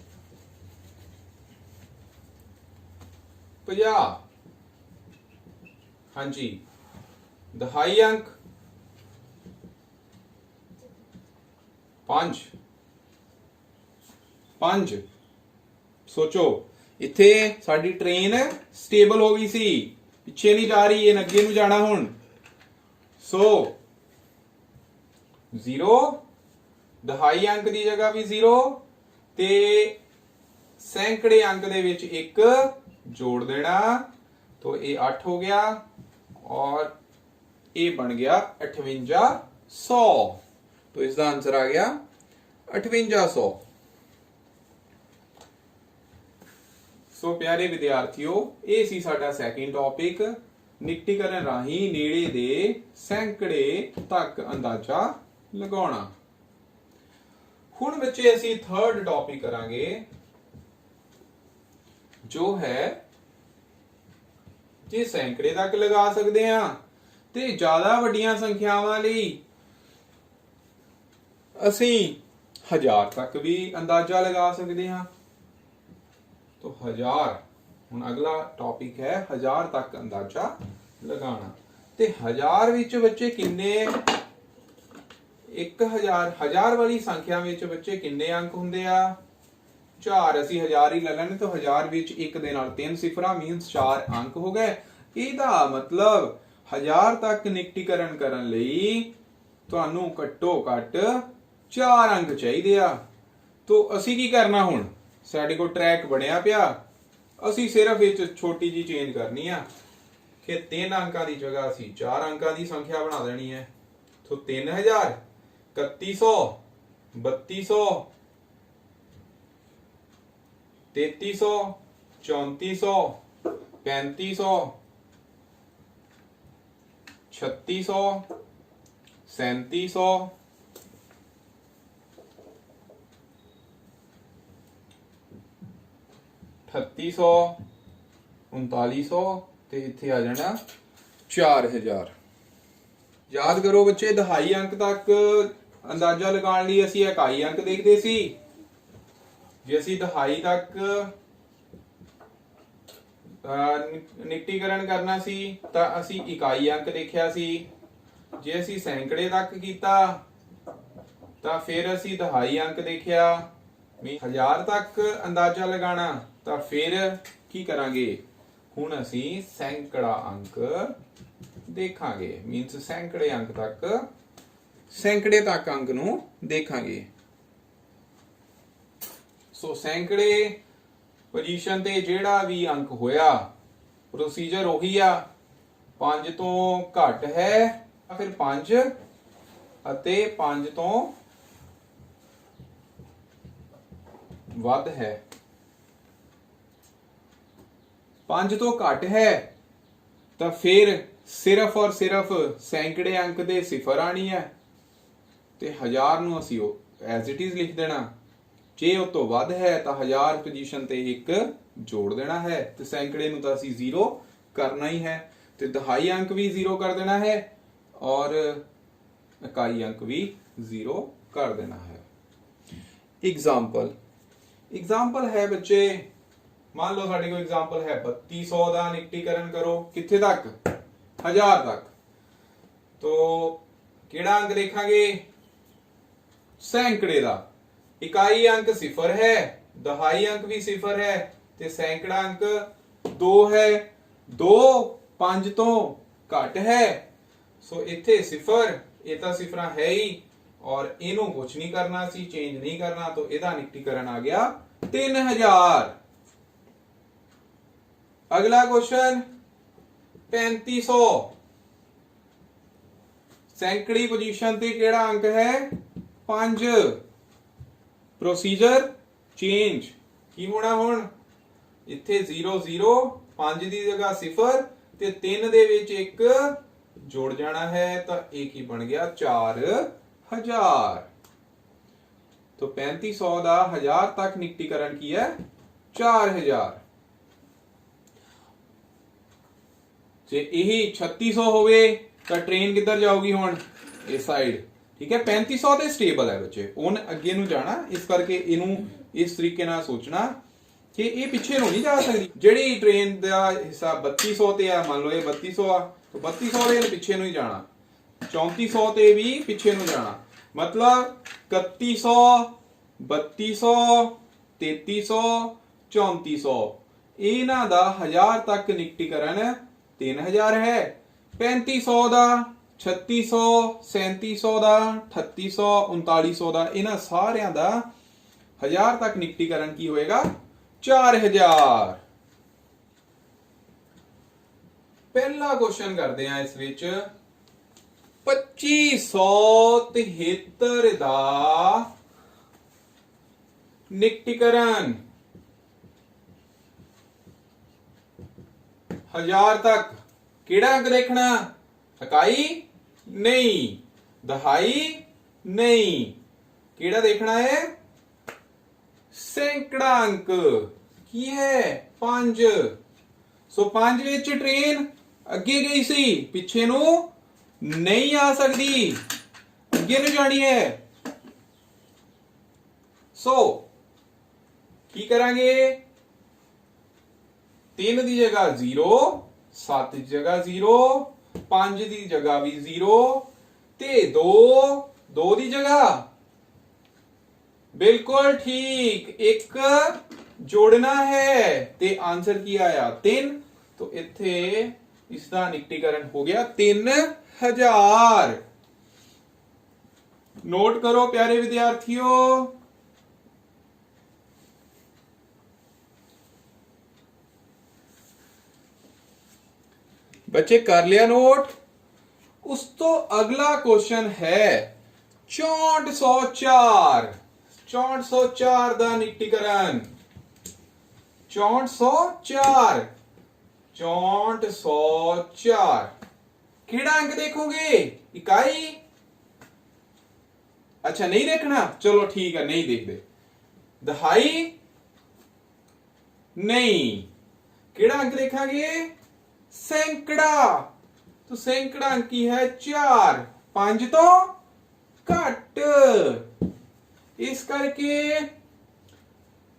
हाँ जी, दहाई अंक 5। सोचो, इत्थे साडी ट्रेन स्टेबल हो गई सी, पिछे नहीं जा रही, अगे नूं जाना हुण। सो 0, दहाई अंक की जगह भी 0, ते सैकड़े अंक दे विच एक जोड़ देना। तो ये 8 हो गया और ये बन गया 5800। तो इसका आंसर आ गया 5800। सो प्यारे विद्यार्थियों, ये सी साडा सैकेंड टॉपिक, निकटीकरण राही नेड़े दे सैकड़े तक अंदाजा लगाना। हुण बच्चे असी थर्ड टॉपिक करांगे, जो है जे सैकड़े तक लगा सकते हैं ते ज्यादा वड्डियां संख्यावां लई असी 1000 तक भी अंदाजा लगा सकते हैं। तो 1000, हुण अगला टॉपिक है 1000 तक अंदाजा लगाना। ते 1000 विच बच्चे किन्ने, 1000 1000 वाली संख्या विच बच्चे किन्ने अंक हुंदे आ 4। असी 1000 ही ले लेने। तो 1000 विच 1 दे नाल 3 सिफरा मीनस 4 अंक हो गए। इहदा मतलब 1000 तक निकटीकरण करन लई तुहानू घट्टो घट 4 अंक चाहिए आ। तो असी की करना, हुण साडे कोल ट्रैक बनिया पिया, असी सिर्फ इच छोटी जी चेंज करनी आ कि 3 अंकां की जगह असी 4 अंकां की संख्या बना देनी है। तो 3000 3100 3200 3300 3400 3500 3600 3700 3800 3900 ਤੇ ਇੱਥੇ ਆ ਜਾਣਾ 4000। ਯਾਦ ਕਰੋ ਬੱਚੇ, ਦਹਾਈ ਅੰਕ ਤੱਕ ਅੰਦਾਜ਼ਾ ਲਗਾਉਣ ਲਈ ਅਸੀਂ ਇਕਾਈ ਅੰਕ ਦੇਖਦੇ ਸੀ। ਜੇ ਅਸੀਂ ਦਹਾਈ ਤੱਕ ਨਿਕਟੀਕਰਨ ਕਰਨਾ ਸੀ ਤਾਂ ਅਸੀਂ ਇਕਾਈ ਅੰਕ ਦੇਖਿਆ ਸੀ। ਜੇ ਅਸੀਂ ਸੈਂਕੜੇ ਤੱਕ ਕੀਤਾ ਤਾਂ ਫਿਰ ਅਸੀਂ ਦਹਾਈ ਅੰਕ ਦੇਖਿਆ। 1000 ਤੱਕ ਅੰਦਾਜ਼ਾ ਲਗਾਣਾ ਤਾਂ ਫਿਰ ਕੀ ਕਰਾਂਗੇ? ਹੁਣ ਅਸੀਂ ਸੈਂਕੜਾ ਅੰਕ ਦੇਖਾਂਗੇ। ਮੀਨਸ ਸੈਂਕੜੇ ਤੱਕ ਅੰਕ ਨੂੰ ਦੇਖਾਂਗੇ। ਸੋ ਸੈਂਕੜੇ ਪੋਜੀਸ਼ਨ ਤੇ ਜਿਹੜਾ ਵੀ ਅੰਕ ਹੋਇਆ, ਪ੍ਰੋਸੀਜਰ ਉਹੀ ਆ। 5 ਤੋਂ ਘੱਟ ਹੈ ਫਿਰ 5 ਅਤੇ 5 ਤੋਂ ਵੱਧ ਹੈ। 5 ਤੋਂ ਘੱਟ ਹੈ ਤਾਂ ਫਿਰ ਸਿਰਫ ਔਰ ਸਿਰਫ ਸੈਂਕੜੇ ਅੰਕ ਦੇ ਸਿਫਰ ਆਣੀ ਹੈ ਤੇ 1000 ਨੂੰ ਅਸੀਂ ਐਜ਼ ਇਟ ਇਜ਼ ਲਿਖ ਦੇਣਾ। ਜੇ ਉਸ ਤੋਂ ਵੱਧ ਹੈ ਤਾਂ 1000 ਪੋਜੀਸ਼ਨ ਤੇ 1 ਜੋੜ ਦੇਣਾ ਹੈ ਤੇ ਸੈਂਕੜੇ ਨੂੰ ਤਾਂ ਅਸੀਂ 0 ਕਰਨਾ ਹੀ ਹੈ ਤੇ ਦਹਾਈ ਅੰਕ ਵੀ 0 ਕਰ ਦੇਣਾ ਹੈ ਔਰ ਇਕਾਈ ਅੰਕ ਵੀ 0 ਕਰ ਦੇਣਾ ਹੈ। एग्जाम्पल है बच्चे, मान लो साडे कोल एग्जाम्पल है 3200 ਦਾ ਨਿਕਟੀਕਰਨ ਕਰੋ ਕਿੱਥੇ ਤੱਕ? 1000 ਤੱਕ। तो ਕਿਹੜਾ ਅੰਕ ਦੇਖਾਂਗੇ? ਸੈਂਕੜੇ ਦਾ। ਇਕਾਈ ਅੰਕ ਸਿਫਰ ਹੈ, ਦਹਾਈ ਅੰਕ ਵੀ ਸਿਫਰ ਹੈ ਤੇ ਸੈਂਕੜਾ ਅੰਕ 2 ਹੈ। 2 5 ਤੋਂ ਘੱਟ ਹੈ ਸੋ ਇੱਥੇ ਸਿਫਰ, ਇਹ ਤਾਂ ਸਿਫਰਾਂ ਹੈ ਹੀ और इनू कुछ नहीं करना सी, चेंज नहीं करना, तो इहदा निकटीकरण आ गया 3000। अगला क्वेश्चन 3500। सैंकड़ी पोजीशन ते केड़ा अंक है? 5। प्रोसीजर चेंज की होना हुण? इत्थे 0 0 5 दी जगह सिफर ते 3 दे विच 1 जोड़ जाना है तो एक ही बन गया 4000। तो 3500 ਦਾ 1000 ਤੱਕ ਨਿਕਟੀਕਰਨ ਕੀ ਹੈ? 4000। ਜੇ ਇਹੀ 3600 ਹੋਵੇ ਤਾਂ ਟ੍ਰੇਨ ਕਿੱਧਰ ਜਾਊਗੀ ਹੁਣ? ਇਸ ਸਾਈਡ। ਠੀਕ ਹੈ, 3500 ਤੇ ਸਟੇਬਲ ਹੈ ਬੱਚੇ। ਹੁਣ ਅੱਗੇ ਨੂੰ ਜਾਣਾ, ਇਸ ਕਰਕੇ ਇਹਨੂੰ ਇਸ ਤਰੀਕੇ ਨਾਲ ਸੋਚਣਾ ਕਿ ਇਹ ਪਿੱਛੇ ਨੂੰ ਨਹੀਂ ਜਾ ਸਕਦੀ। ਜਿਹੜੀ ਟ੍ਰੇਨ ਦਾ ਹਿੱਸਾ 3200 ਤੇ ਆ, ਮੰਨ ਲਓ ਇਹ 3200 ਆ, ਤਾਂ 3200 ਦੇ ਪਿੱਛੇ ਨੂੰ ਹੀ ਜਾਣਾ। 3400 ਤੇ ਵੀ ਪਿੱਛੇ ਨੂੰ ਜਾਣਾ। मतलब 3100 3200 3300 3400 ਇਹਨਾਂ ਦਾ 1000 ਤੱਕ ਨਿਕਟੀਕਰਨ 3000 ਹੈ। 3500 ਦਾ 3600 3700 ਦਾ 3800 3900 ਦਾ ਇਹਨਾਂ ਸਾਰਿਆਂ ਦਾ 1000 ਤੱਕ ਨਿਕਟੀਕਰਨ ਕੀ ਹੋਏਗਾ? 4000। ਪਹਿਲਾ ਕੁਐਸਚਨ ਕਰਦੇ ਆ ਇਸ ਵਿੱਚ 2573 ਦਾ ਨਿਕਟੀਕਰਨ 1000 ਤੱਕ। ਕਿਹੜਾ ਅੰਕ ਦੇਖਣਾ? ਇਕਾਈ ਨਹੀਂ, ਦਹਾਈ ਨਹੀਂ, ਕਿਹੜਾ ਦੇਖਣਾ ਹੈ? ਸੈਂਕੜਾ ਅੰਕ। ਕੀ ਹੈ? 5। ਸੋ 5 ਵਿੱਚ ਟ੍ਰੇਨ ਅੱਗੇ ਗਈ ਸੀ, ਪਿੱਛੇ ਨੂੰ नहीं आ सकती, अगे नहीं जानी है। सो की करांगे? 3 दी जगह 0, 7 दी जगह 0, 5 दी जगह भी 0 ते 2 दी जगह बिल्कुल ठीक 1 जोड़ना है ते आंसर की आया 3। तो इत्थे इसका निकटीकरण हो गया 3000। नोट करो प्यारे विद्यार्थियों। बच्चे कर लिया नोट? उस तो अगला क्वेश्चन है 6404 6404 ਦਾ ਨਿਕਟੀਕਰਨ 6404 6404 ਕਿਹੜਾ ਅੰਕ ਦੇਖੋਗੇ ਇਕਾਈ अच्छा नहीं देखना चलो ठीक है नहीं देखते दहाई नहीं केड़ा अंक देखांगे सैकड़ा तो सैकड़ा अंक की है 4 5 तो घट इस करके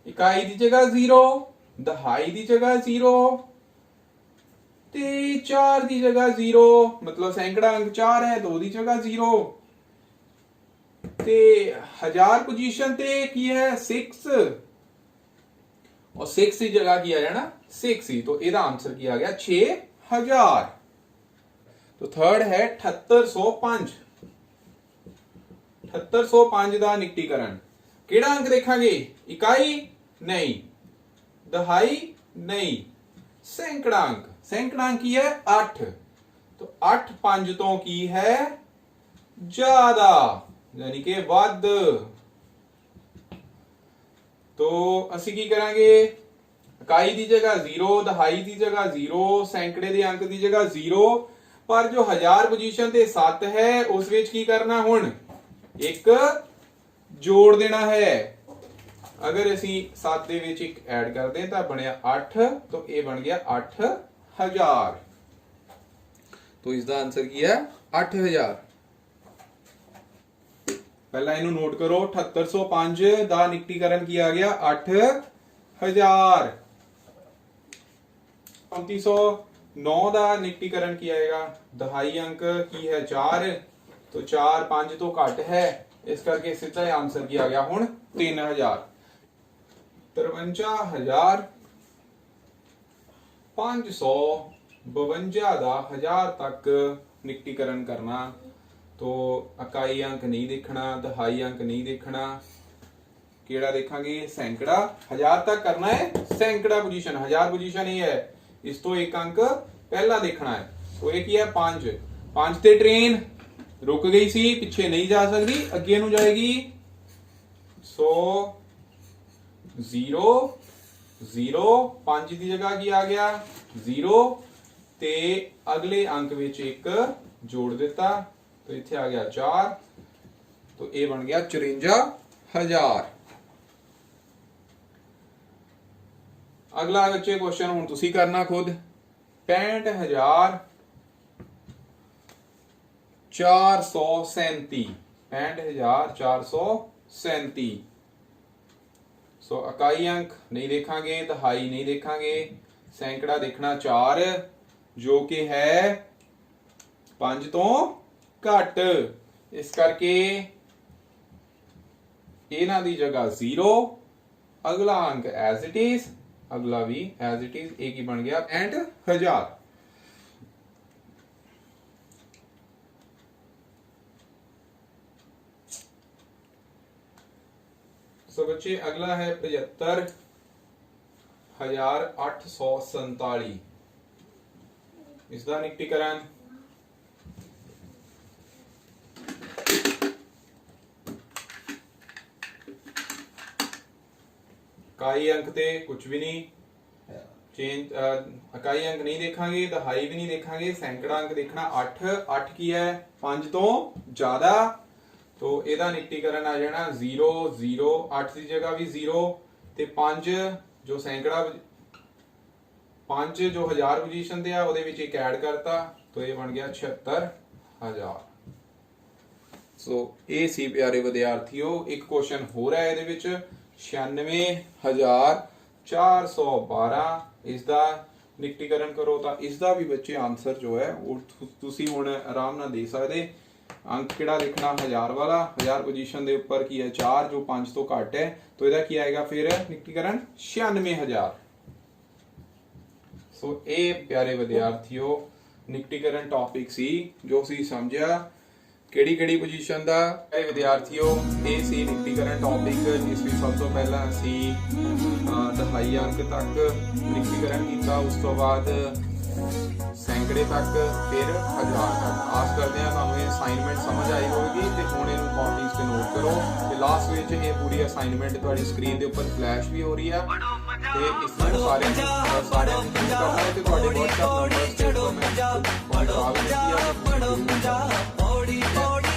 इकाई की जगह 0 दहाई की जगह 0 ते 4 की जगह 0 मतलब सैकड़ा अंक 4 है 2 की जगह 0 ते 1000 पोजीशन ते की है 6 और 6 की जगह की आ जाना 6 ही तो ਇਹਦਾ आंसर की आ गया 6000 तो थर्ड है 7805 7805 ਦਾ ਨਿਕਟੀਕਰਨ ਕਿਹੜਾ ਅੰਕ ਦੇਖਾਂਗੇ ਇਕਾਈ नहीं दहाई नहीं सैकड़ा अंक की है 8 तो 8 5 तो की है ज्यादा यानी कि वध तो ਅਸੀਂ ਕੀ ਕਰਾਂਗੇ ਇਕਾਈ ਦੀ ਜਗ੍ਹਾ 0 ਦਹਾਈ ਦੀ ਜਗ੍ਹਾ 0 ਸੈਂਕੜੇ ਦੇ ਅੰਕ ਦੀ ਜਗ੍ਹਾ 0 ਪਰ ਜੋ 1000 ਪੋਜੀਸ਼ਨ ਤੇ 7 ਹੈ ਉਸ ਵਿੱਚ ਕੀ ਕਰਨਾ ਹੁਣ ਇੱਕ ਜੋੜ ਦੇਣਾ ਹੈ ਅਗਰ ਅਸੀਂ 7 ਦੇ ਵਿੱਚ ਇੱਕ ਐਡ ਕਰਦੇ ਹਾਂ ਤਾਂ ਬਣਿਆ 8 तो ਇਹ ਬਣ ਗਿਆ 8000 तो इसका आंसर ਕੀ ਹੈ 8000 पहला इन्हों नोट करो 7805 ਦਾ ਨਿਕਟੀਕਰਨ ਕੀ ਆ ਗਿਆ 8000 3509 ਦਾ ਨਿਕਟੀਕਰਨ ਕੀ ਆਏਗਾ दहाई अंक की है 4 तो 4 5 तो घट है इस करके सीधा आंसर की आ गया हुण 3000 53,552 ਦਾ 1000 तक ਨਿਕਟੀਕਰਨ करना तो इकाई अंक नहीं देखना दहाई अंक नहीं देखना केड़ा देखांगे सैकड़ा 1000 तक करना है सैकड़ा पोजीशन 1000 पोजीशन ही है इस तो एक अंक पहला देखना है तो एक ही है 5 5 ते ट्रेन रुक गई सी पीछे नहीं जा सकती अगे नू जाएगी 100 0 0 5 की जगह की आ गया 0 ते अगले अंक विच एक जोड़ दिता तो इत्थे आ गया 4 तो ये बन गया 54,000 अगला बच्चे क्वेश्चन हुण तुसी करना खुद 65,437 65,437 सो इकाई अंक नहीं देखांगे दहाई नहीं देखांगे सैकड़ा देखना 4 जो कि है 5 तो घट इस करके इन्हां दी जगह 0 अगला अंक एज इट इज अगला भी एज इट इज एक ही बन गया 60,000 सो बच्चे अगला है 75,847 इसका निकटीकरण इकाई अंक ते कुछ भी नहीं चेंज इकाई अंक नहीं देखांगे दहाई भी नहीं देखांगे सैकड़ा अंक देखना 8 8 की है 5 तो ज्यादा तो ਇਹਦਾ ਨਿਕਟੀਕਰਨ आ जाना 0 0 8 की जगह भी 0 ਤੇ 5 जो सैकड़ा 5 जो 1000 पोजीशन ਤੇ ਆ ਉਹਦੇ ਵਿੱਚ ਇੱਕ ਐਡ ਕਰਤਾ तो ਇਹ ਬਣ ਗਿਆ 76,000 ਸੋ ਇਹ ਸੀ ਪਿਆਰੇ ਵਿਦਿਆਰਥੀਓ ਇੱਕ ਕੁਐਸਚਨ ਹੋਰ ਹੈ ਇਹਦੇ ਵਿੱਚ 96,412 इसका निकटीकरण करो तो इसका भी बच्चे आंसर जो है तुसी हुण आराम नाल दे सकदे अंक किहड़ा लिखना 1000 वाला 1000 पोजीशन दे ऊपर की है 4 जो 5 तो घट है तो इहदा की आएगा फिर निकटीकरण 96,000 सो ये प्यारे विद्यार्थियों निकटीकरण टॉपिक सी जो सी समझिया ਕਿਹੜੀ ਕਿਹੜੀ ਪੋਜੀਸ਼ਨ ਦਾ ਇਹ ਵਿਦਿਆਰਥੀਓ ਇਹ ਸੀ ਨਿਕਟੀਕਰਨ ਟੌਪਿਕ ਜਿਸ ਵਿੱਚ ਸਭ ਤੋਂ ਪਹਿਲਾਂ ਅਸੀਂ ਦਹਾਈ ਅੰਕ ਤੱਕ ਨਿਕਟੀਕਰਨ ਕੀਤਾ ਉਸ ਤੋਂ ਬਾਅਦ सैकड़े तक, फिर 1000 तक। आस करते हैं ਤੁਹਾਨੂੰ ਇਹ ਅਸਾਈਨਮੈਂਟ ਸਮਝ ਆਈ ਹੋਵੇਗੀ ਤੇ ਹੁਣ ਇਹਨੂੰ ਕਾਪੀਜ਼ ਤੇ ਨੋਟ ਕਰੋ ਤੇ ਲਾਸਟ ਵਿੱਚ ਇਹ ਪੂਰੀ ਅਸਾਈਨਮੈਂਟ ਤੁਹਾਡੀ ਸਕਰੀਨ ਦੇ ਉੱਪਰ ਫਲੈਸ਼ ਵੀ ਹੋ ਰਹੀ ਆ ਤੇ ਇਸ ਨੂੰ ਸਾਰਿਆਂ ਨੂੰ ਕਰਨਾ ਹੈ ਤੇ ਤੁਹਾਡੇ WhatsApp ਨੰਬਰ ਤੇ ਮੈਂ ਤੁਹਾਨੂੰ ਕਰਾ ਵੀ ਦਿੱਤੀ ਆ।